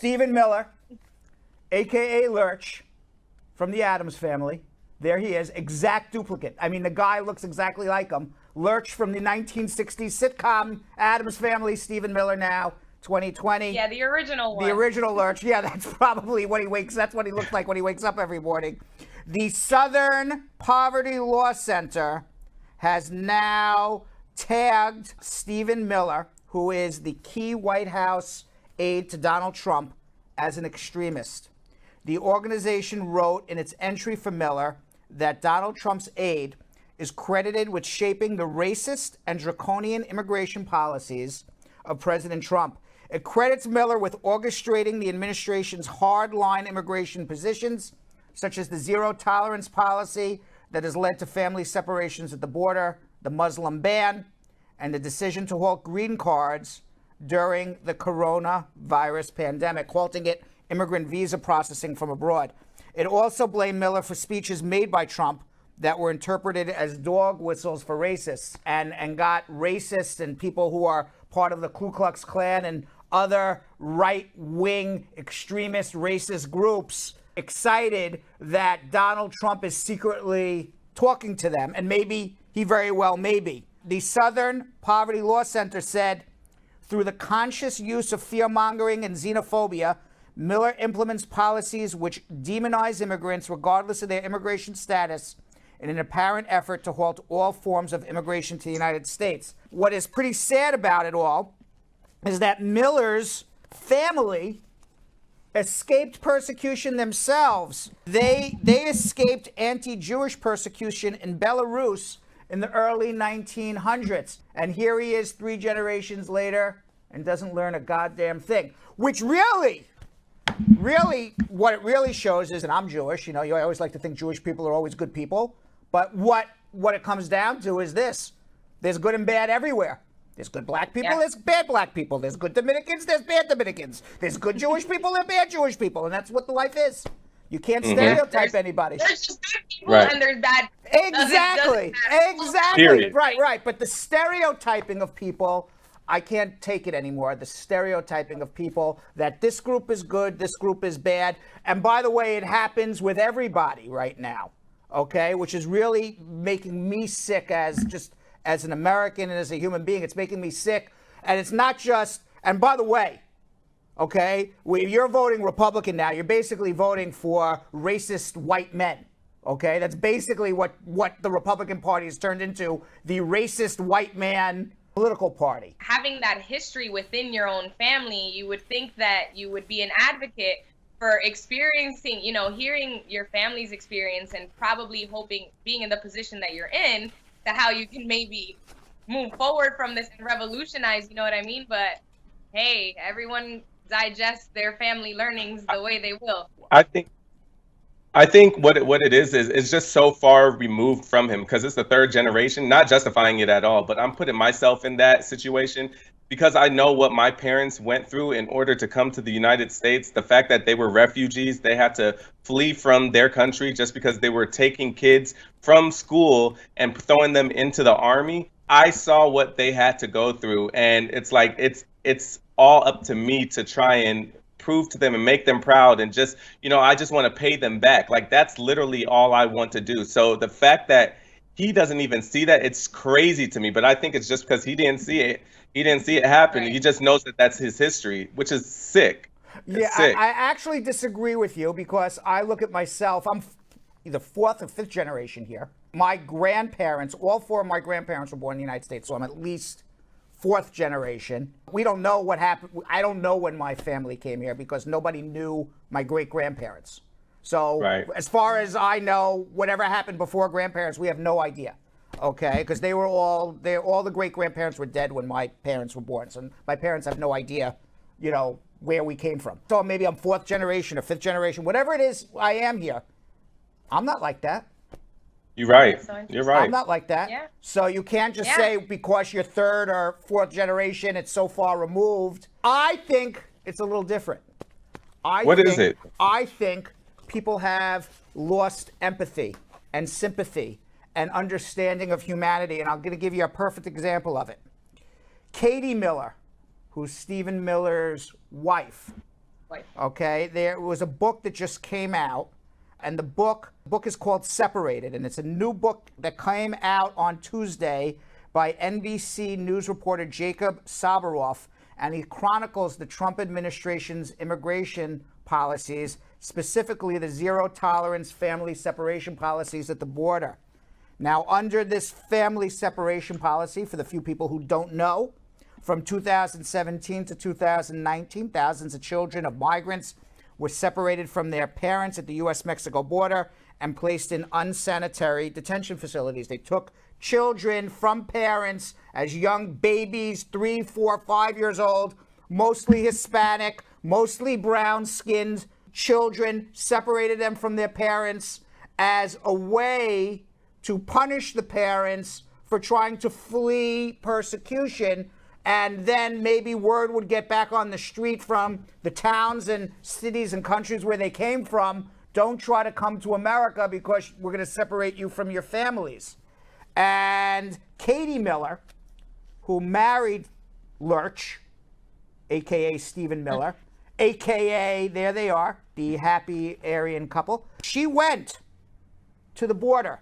Stephen Miller, a.k.a. Lurch, from the Addams Family. There he is, exact duplicate. I mean, the guy looks exactly like him. Lurch from the 1960s sitcom Addams Family. Stephen Miller now, 2020. Yeah, the original one. The original Lurch. Yeah, that's probably what he wakes. That's what he looks like when he wakes up every morning. The Southern Poverty Law Center has now tagged Stephen Miller, who is the key White House aide to Donald Trump, as an extremist. The organization wrote in its entry for Miller that Donald Trump's aide is credited with shaping the racist and draconian immigration policies of President Trump. It credits Miller with orchestrating the administration's hard-line immigration positions, such as the zero-tolerance policy that has led to family separations at the border, the Muslim ban, and the decision to halt green cards during the coronavirus pandemic, halting it immigrant visa processing from abroad. It also blamed Miller for speeches made by Trump that were interpreted as dog whistles for racists and got racists and people who are part of the Ku Klux Klan and other right-wing extremist racist groups excited that Donald Trump is secretly talking to them, and maybe he very well may be. The Southern Poverty Law Center said, through the conscious use of fear-mongering and xenophobia, Miller implements policies which demonize immigrants regardless of their immigration status in an apparent effort to halt all forms of immigration to the United States. What is pretty sad about it all is that Miller's family escaped persecution themselves. They escaped anti-Jewish persecution in Belarus in the early 1900s. And here he is 3 generations later and doesn't learn a goddamn thing. Which really, what it really shows is, and I'm Jewish, you always like to think Jewish people are always good people. But what it comes down to is this. There's good and bad everywhere. There's good black people, There's bad black people. There's good Dominicans, there's bad Dominicans. There's good Jewish people, there's bad Jewish people. And that's what the life is. You can't stereotype anybody. There's just good people and there's bad. Exactly. Period. Right. But the stereotyping of people, I can't take it anymore. The stereotyping of people that this group is good, this group is bad. And by the way, it happens with everybody right now. Okay, which is really making me sick as an American and as a human being. It's making me sick. And it's not just, and by the way, okay, when you're voting Republican now, you're basically voting for racist white men. Okay, that's basically what the Republican Party has turned into, the racist white man political party. Having that history within your own family, you would think that you would be an advocate for experiencing, hearing your family's experience and probably hoping, being in the position that you're in, to how you can maybe move forward from this and revolutionize, you know what I mean? But hey, everyone digests their family learnings the way they will. I think what it is it's just so far removed from him because it's the 3rd generation, not justifying it at all, but I'm putting myself in that situation because I know what my parents went through in order to come to the United States. The fact that they were refugees, they had to flee from their country just because they were taking kids from school and throwing them into the army. I saw what they had to go through, and it's like it's all up to me to try and prove to them and make them proud and just, I just want to pay them back. Like, that's literally all I want to do. So the fact that he doesn't even see that, it's crazy to me. But I think it's just because he didn't see it. He didn't see it happen. Right. He just knows that that's his history, which is sick. It's sick. I actually disagree with you because I look at myself. I'm either 4th or 5th generation here. My grandparents, all 4 of my grandparents were born in the United States, so I'm at least 4th generation. We don't know what happened. I don't know when my family came here because nobody knew my great-grandparents. So As far as I know, whatever happened before grandparents, we have no idea. Okay, because all the great-grandparents were dead when my parents were born. So my parents have no idea, where we came from. So maybe I'm 4th generation or 5th generation, whatever it is I am here. I'm not like that. You're right. You're right. I'm not like that. Yeah. So you can't just say because you're 3rd or 4th generation, it's so far removed. I think it's a little different. What is it? I think people have lost empathy and sympathy and understanding of humanity. And I'm going to give you a perfect example of it. Katie Miller, who's Stephen Miller's wife, ex-wife. Okay, there was a book that just came out, and the book is called Separated, and it's a new book that came out on Tuesday by NBC News reporter Jacob Sabaroff, and he chronicles the Trump administration's immigration policies, specifically the zero-tolerance family separation policies at the border. Now, under this family separation policy, for the few people who don't know, from 2017 to 2019, thousands of children of migrants were separated from their parents at the U.S.-Mexico border and placed in unsanitary detention facilities. They took children from parents as young babies, 3, 4, 5 years old, mostly Hispanic, mostly brown-skinned children, separated them from their parents as a way to punish the parents for trying to flee persecution, and then maybe word would get back on the street from the towns and cities and countries where they came from, don't try to come to America because we're going to separate you from your families. And Katie Miller, who married Lurch, a.k.a. Stephen Miller, a.k.a. there they are, the happy Aryan couple, she went to the border,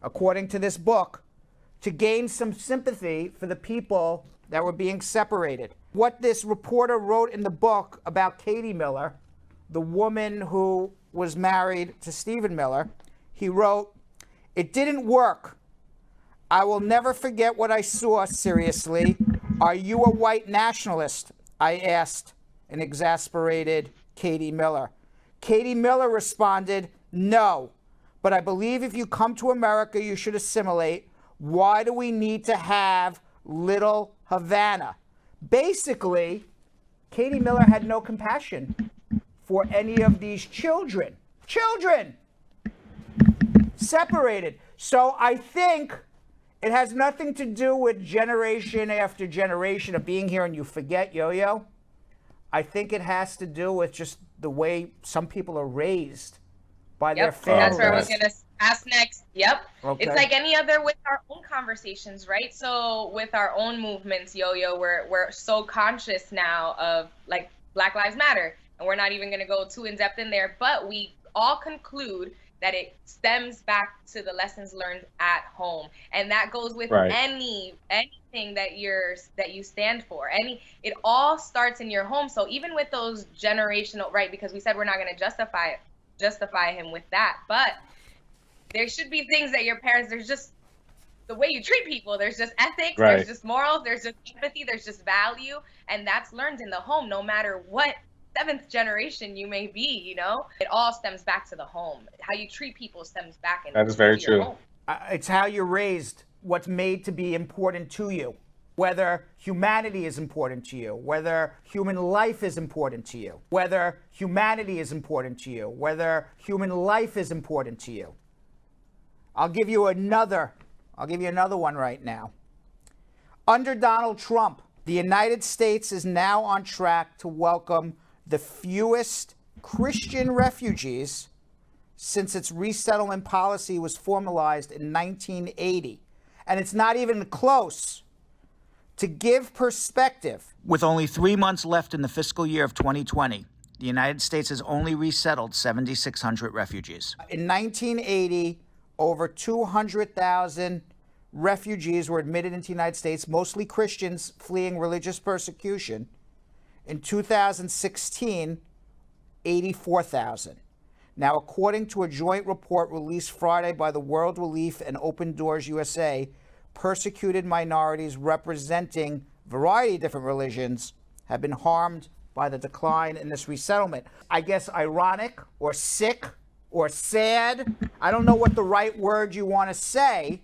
according to this book, to gain some sympathy for the people that were being separated. What this reporter wrote in the book about Katie Miller, the woman who was married to Stephen Miller, he wrote, "It didn't work. I will never forget what I saw, seriously. Are you a white nationalist?" I asked an exasperated Katie Miller. Katie Miller responded, "No, but I believe if you come to America, you should assimilate. Why do we need to have little Havana?" Basically, Katie Miller had no compassion for any of these children. Children! Separated. So I think it has nothing to do with generation after generation of being here and you forget, Yo-Yo. I think it has to do with just the way some people are raised by their families. That's where I was going to ask next. Yep. Okay. It's like any other with our own conversations, right? So with our own movements, Yo-Yo, we're so conscious now of like Black Lives Matter, and we're not even going to go too in depth in there, but we all conclude that it stems back to the lessons learned at home, and that goes with anything that you stand for. It all starts in your home. So even with those generational, right? Because we said we're not going to justify him with that, but there should be things that your parents. There's just the way you treat people. There's just ethics. Right. There's just morals. There's just empathy. There's just value, and that's learned in the home, no matter what seventh generation you may be, you know, it all stems back to the home. How you treat people stems back in. That is very true. Home. It's how you're raised, what's made to be important to you, whether humanity is important to you, whether human life is important to you, whether humanity is important to you, whether human life is important to you. I'll give you another one right now. Under Donald Trump, the United States is now on track to welcome the fewest Christian refugees since its resettlement policy was formalized in 1980. And it's not even close. To give perspective, with only 3 months left in the fiscal year of 2020, the United States has only resettled 7,600 refugees. In 1980, over 200,000 refugees were admitted into the United States, mostly Christians fleeing religious persecution. In 2016, 84,000. Now, according to a joint report released Friday by the World Relief and Open Doors USA, persecuted minorities representing a variety of different religions have been harmed by the decline in this resettlement. I guess ironic or sick or sad, I don't know what the right word you want to say,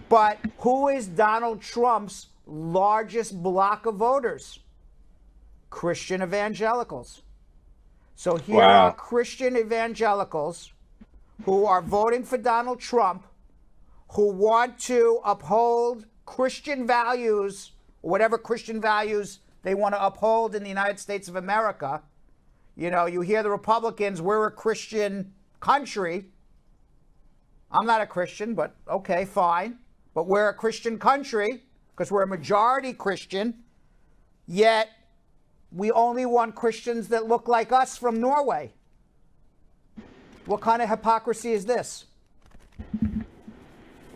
but who is Donald Trump's largest block of voters? Christian evangelicals. So here are Christian evangelicals who are voting for Donald Trump, who want to uphold Christian values, whatever Christian values they want to uphold in the United States of America. You know, you hear the Republicans, we're a Christian country. I'm not a Christian, but okay, fine. But we're a Christian country because we're a majority Christian, yet we only want Christians that look like us from Norway. What kind of hypocrisy is this?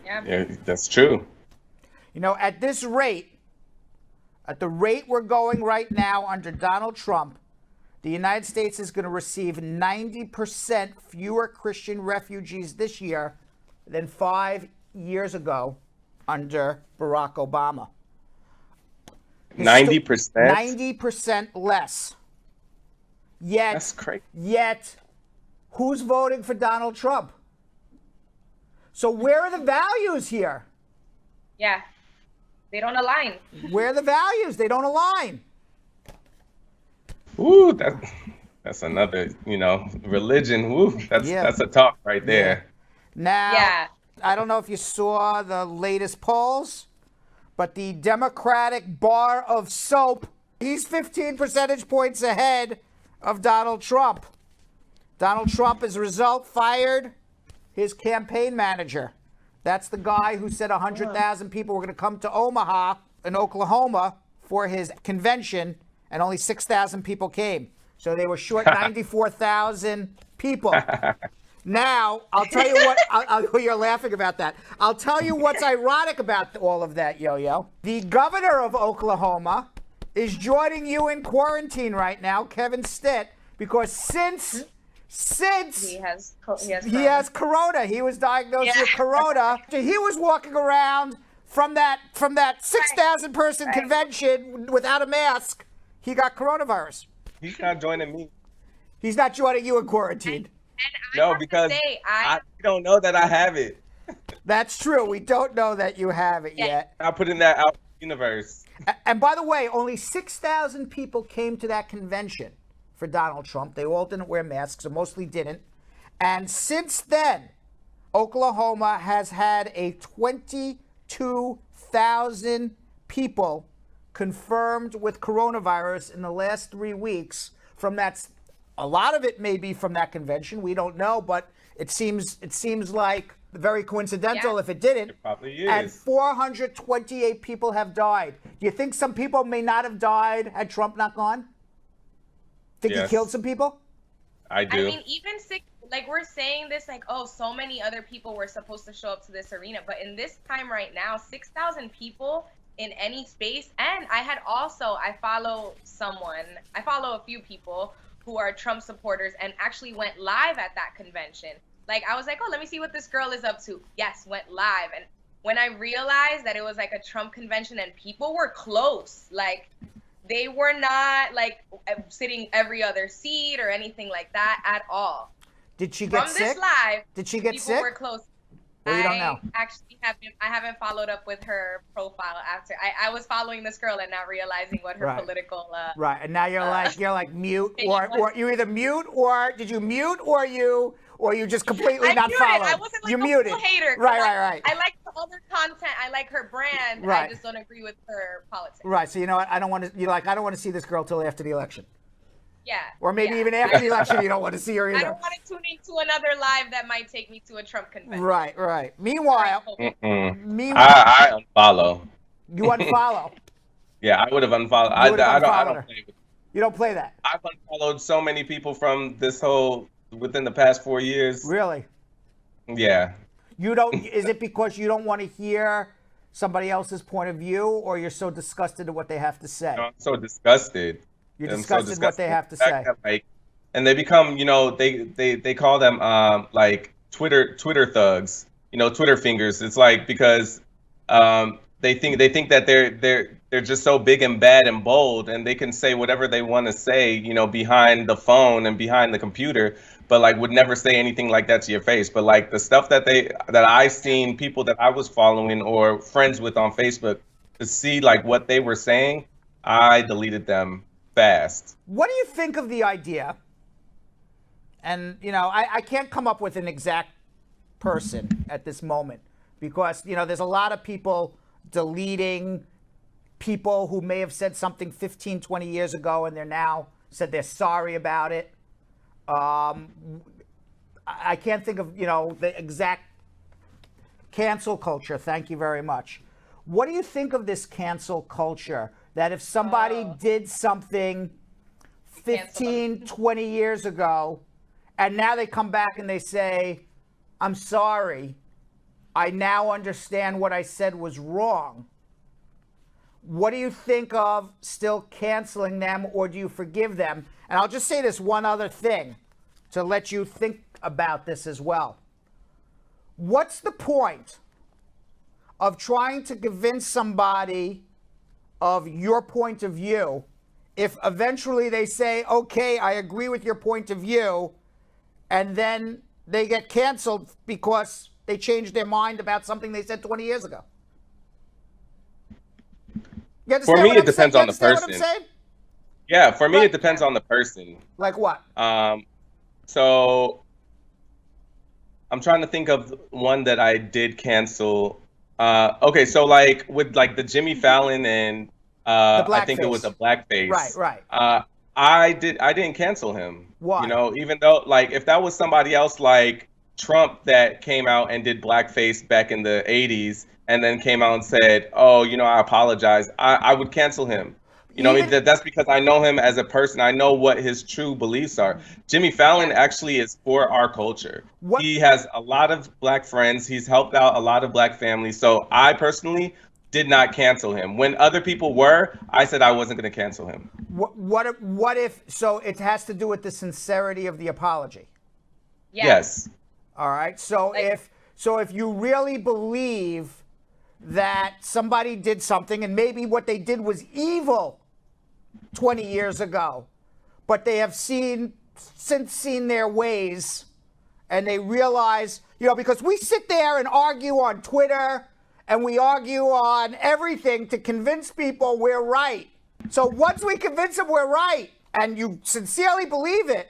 Yeah, that's true. You know, at this rate, at the rate we're going right now under Donald Trump, the United States is going to receive 90% fewer Christian refugees this year than 5 years ago under Barack Obama. 90%? 90% less. Yet, that's crazy. Yet, who's voting for Donald Trump? So where are the values here? Yeah, they don't align. Where are the values? They don't align. Ooh, that's another, religion. Ooh, that's a talk right there. Now, I don't know if you saw the latest polls, but the Democratic bar of soap, he's 15 percentage points ahead of Donald Trump. Donald Trump, as a result, fired his campaign manager. That's the guy who said 100,000 people were going to come to Omaha in Oklahoma for his convention, and only 6,000 people came. So they were short 94,000 people. Now, I'll tell you what, you're laughing about that. I'll tell you what's ironic about all of that, Yo-Yo. The governor of Oklahoma is joining you in quarantine right now, Kevin Stitt, because since he has corona. He was diagnosed with corona. He was walking around from that 6,000 person convention without a mask. He got coronavirus. He's not joining me. He's not joining you in quarantine. No, because I don't know that I have it. That's true. We don't know that you have it yet. I put in that out universe. And by the way, only 6,000 people came to that convention for Donald Trump. They all didn't wear masks, or mostly didn't. And since then, Oklahoma has had a 22,000 people confirmed with coronavirus in the last 3 weeks. From that, a lot of it may be from that convention. We don't know, but it seems like very coincidental if it didn't. It probably is. And 428 people have died. Do you think some people may not have died had Trump not gone? Think he killed some people? I do. I mean, even we're saying this so many other people were supposed to show up to this arena, but in this time right now, 6,000 people in any space. And I follow a few people who are Trump supporters and actually went live at that convention. I was like, oh, let me see what this girl is up to. Yes, went live. And when I realized that it was a Trump convention and people were close, they were not sitting every other seat or anything like that at all. Did she get sick? From this live, did she get people sick? Were close. Well, you don't know. I haven't followed up with her profile after. I was following this girl and not realizing what her political. Right, and now you're like mute, or you either mute, or did you mute, or you just completely not followed? I wasn't you a muted. Full hater. Right. I like the other content. I like her brand. Right. I just don't agree with her politics. Right. So you know what? I don't want to see this girl till after the election. Yeah. Or maybe even after the election, you don't want to see her either. I don't want to tune into another live that might take me to a Trump convention. Right. Meanwhile, I unfollow. You unfollow? Yeah, I would have unfollowed. I don't play with. You don't play that? I've unfollowed so many people from this within the past 4 years. Really? Yeah. You don't? Is it because you don't want to hear somebody else's point of view, or you're so disgusted at what they have to say? No, I'm so disgusted. You're disgusted what they have to say. And they become, they call them Twitter thugs, Twitter fingers. It's because they think that they're just so big and bad and bold, and they can say whatever they want to say, behind the phone and behind the computer, but would never say anything like that to your face. But the stuff that I seen people that I was following or friends with on Facebook, to see what they were saying, I deleted them fast. What do you think of the idea? And I can't come up with an exact person at this moment, because there's a lot of people deleting people who may have said something 15, 20 years ago, and they're now said they're sorry about it. I can't think of the exact cancel culture. Thank you very much. What do you think of this cancel culture? That if somebody did something 15, 20 years ago, and now they come back and they say, I'm sorry, I now understand what I said was wrong. What do you think of still canceling them, or do you forgive them? And I'll just say this one other thing to let you think about this as well. What's the point of trying to convince somebody of your point of view if eventually they say, okay, I agree with your point of view, and then they get canceled because they changed their mind about something they said 20 years ago? For me, it depends on the person. Yeah, for me, it depends on the person. Like what? So I'm trying to think of one that I did cancel. Okay, so like with like the Jimmy Fallon and I think it was a blackface. Right. I didn't cancel him. Why? You know, even though like if that was somebody else like Trump that came out and did blackface back in the 80s and then came out and said, oh, you know, I apologize, I would cancel him. You know, that's because I know him as a person. I know what his true beliefs are. Jimmy Fallon actually is for our culture. What? He has a lot of black friends. He's helped out a lot of black families. So I personally did not cancel him. When other people were, I said I wasn't going to cancel him. What if, so it has to do with the sincerity of the apology? Yes. All right. So if you really believe that somebody did something and maybe what they did was evil 20 years ago, but they have since seen their ways and they realize, you know, because we sit there and argue on Twitter and we argue on everything to convince people we're right. So once we convince them we're right and you sincerely believe it,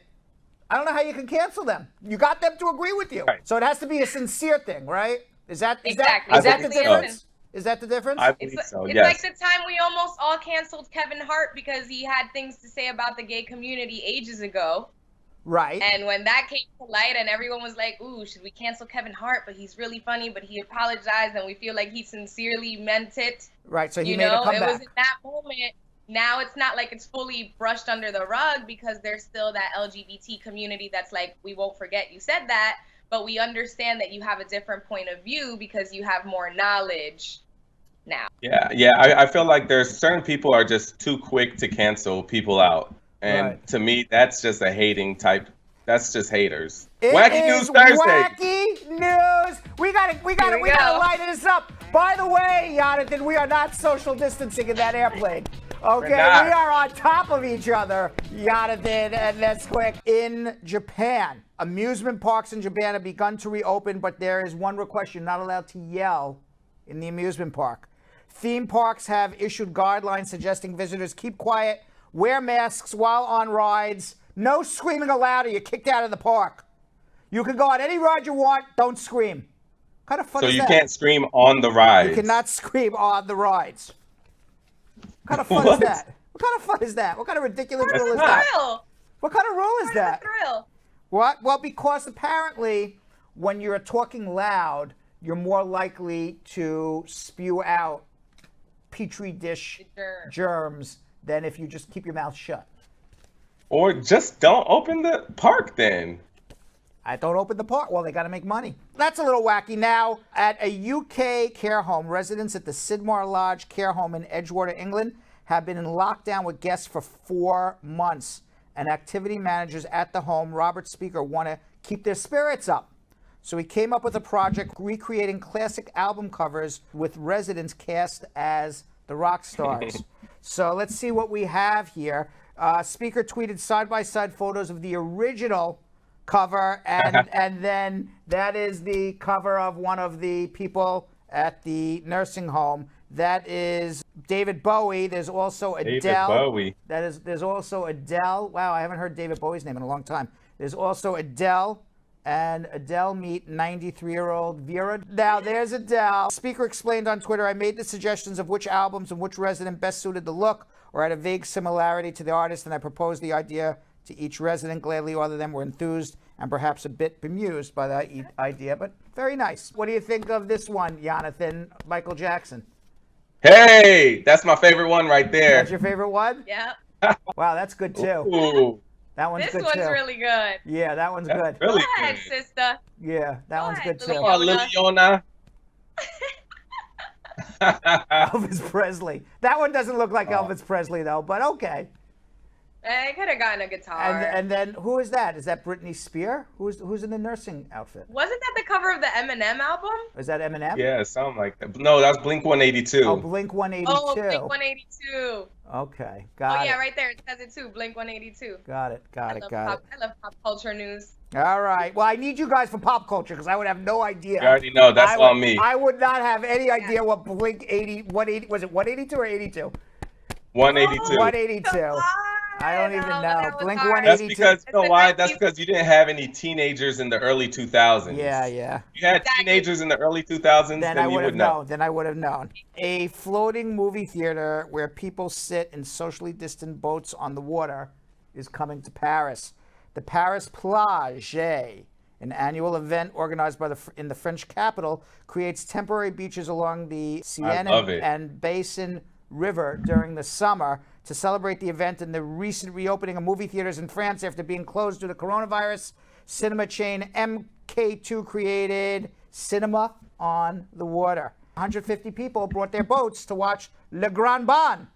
I don't know how you can cancel them. You got them to agree with you. Right. So it has to be a sincere thing, right? Is that the difference? Is that the difference? I believe so, it's like the time we almost all canceled Kevin Hart because he had things to say about the gay community ages ago. Right. And when that came to light and everyone was like, ooh, should we cancel Kevin Hart? But he's really funny, but he apologized and we feel like he sincerely meant it. Right, so he made a comeback. It was in that moment. Now it's not like it's fully brushed under the rug because there's still that LGBT community that's like, we won't forget you said that, but we understand that you have a different point of view because you have more knowledge now. Yeah. I feel like there's certain people are just too quick to cancel people out. And to me, that's just a hating type. That's just haters. Wacky News Thursday. Wacky News. We gotta light this up. By the way, Jonathan, we are not social distancing in that airplane. Okay, we are on top of each other, Jonathan, and that's quick. In Japan, amusement parks in Japan have begun to reopen, but there is one request: you're not allowed to yell in the amusement park. Theme parks have issued guidelines suggesting visitors keep quiet, wear masks while on rides, no screaming aloud or you're kicked out of the park. You can go on any ride you want, don't scream. What kind of fun is that? So you can't scream on the rides? You cannot scream on the rides. What kind of fun is that? What kind of fun is that? What kind of ridiculous rule is that? What kind of rule is that? Thrill. What? Well, because apparently when you're talking loud, you're more likely to spew out petri dish germs than if you just keep your mouth shut. Or just don't open the park then. I don't open the park. Well, they got to make money. That's a little wacky. Now, at a UK care home, residents at the Sidmar Lodge care home in Edgewater, England, have been in lockdown with guests for 4 months. And activity managers at the home, Robert Speaker, want to keep their spirits up. So he came up with a project recreating classic album covers with residents cast as the rock stars. So let's see what we have here. Speaker tweeted side-by-side photos of the original cover, and then that is the cover of one of the people at the nursing home. That is David Bowie. There's also Adele. David Bowie. There's also Adele. Wow, I haven't heard David Bowie's name in a long time. There's also Adele. And Adele meet 93-year-old Vera. Now, there's Adele. Speaker explained on Twitter, I made the suggestions of which albums and which resident best suited the look or had a vague similarity to the artist, and I proposed the idea to each resident. Gladly, all of them were enthused and perhaps a bit bemused by that idea, but very nice. What do you think of this one, Jonathan? Michael Jackson. Hey, that's my favorite one right there. That's your favorite one? Yeah. Wow, that's good too. Ooh, That one's This good one's too. really good. Yeah, that one's that's good. really Go ahead, good. sister. Yeah, that Go one's ahead, good Lily. too. Oh, Liliana. Elvis Presley. That one doesn't look like Elvis Presley though, but okay. I could have gotten a guitar. And then who is that? Is that Britney Spears? Who's in the nursing outfit? Wasn't that the cover of the Eminem album? Is that Eminem? Yeah, something like that. No, that's Blink 182. Oh, Blink 182. Oh, Blink 182. Okay, got it. Oh yeah, right there. It says it too. Blink 182. Got it. I love pop culture news. All right. Well, I need you guys for pop culture because I would have no idea. You already know. That's on me. I would not have any idea what Blink 180 was. It 182 or 82? 182. 182. I don't even know. Blink That's 182. because, you know why? That's because you didn't have any teenagers in the early 2000s. Yeah. If you had teenagers in the early 2000s, then I you would have would know. known. Then I would have known. A floating movie theater where people sit in socially distant boats on the water is coming to Paris. The Paris Plage, an annual event organized by in the French capital, creates temporary beaches along the Seine and Basin River during the summer to celebrate the event and the recent reopening of movie theaters in France after being closed due to coronavirus. Cinema chain MK2 created Cinema on the Water. 150 people brought their boats to watch Le Grand Bain.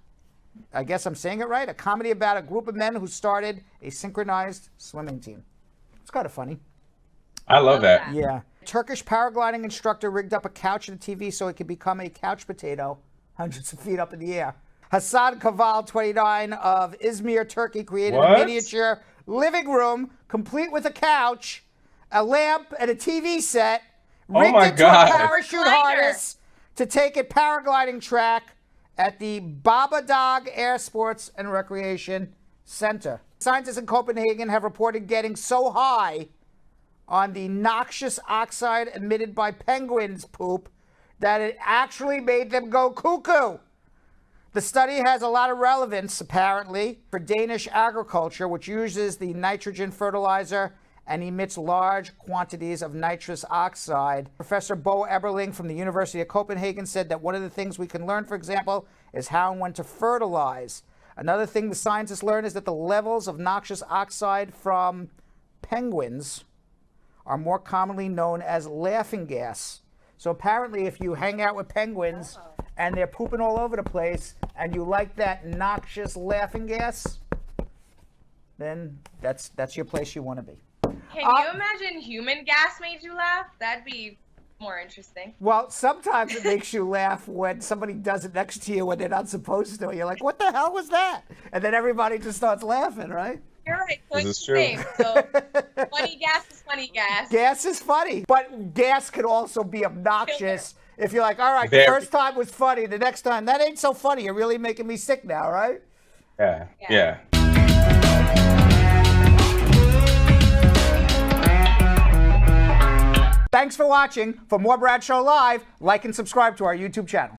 I guess I'm saying it right. A comedy about a group of men who started a synchronized swimming team. It's kind of funny. I love that. Yeah. Turkish paragliding instructor rigged up a couch and a TV so it could become a couch potato hundreds of feet up in the air. Hasan Kaval, 29, of Izmir, Turkey, created a miniature living room complete with a couch, a lamp, and a TV set, rigged it to a parachute harness to take a paragliding track at the Babadog Air Sports and Recreation Center. Scientists in Copenhagen have reported getting so high on the noxious oxide emitted by penguins' poop that it actually made them go cuckoo. The study has a lot of relevance, apparently, for Danish agriculture, which uses the nitrogen fertilizer and emits large quantities of nitrous oxide. Professor Bo Eberling from the University of Copenhagen said that one of the things we can learn, for example, is how and when to fertilize. Another thing the scientists learned is that the levels of noxious oxide from penguins are more commonly known as laughing gas. So apparently if you hang out with penguins and they're pooping all over the place and you like that noxious laughing gas, then that's your place you want to be. Can you imagine human gas made you laugh? That'd be more interesting. Well, sometimes it makes you laugh when somebody does it next to you when they're not supposed to. You're like, what the hell was that? And then everybody just starts laughing, right? You're right. So This it's is the true. same. So funny gas is funny gas. Gas is funny, but gas could also be obnoxious. If you're like, all right, the Very. first time was funny, the next time, that ain't so funny. You're really making me sick now, right? Yeah. Thanks for watching. For more Brad Show Live, like and subscribe to our YouTube channel.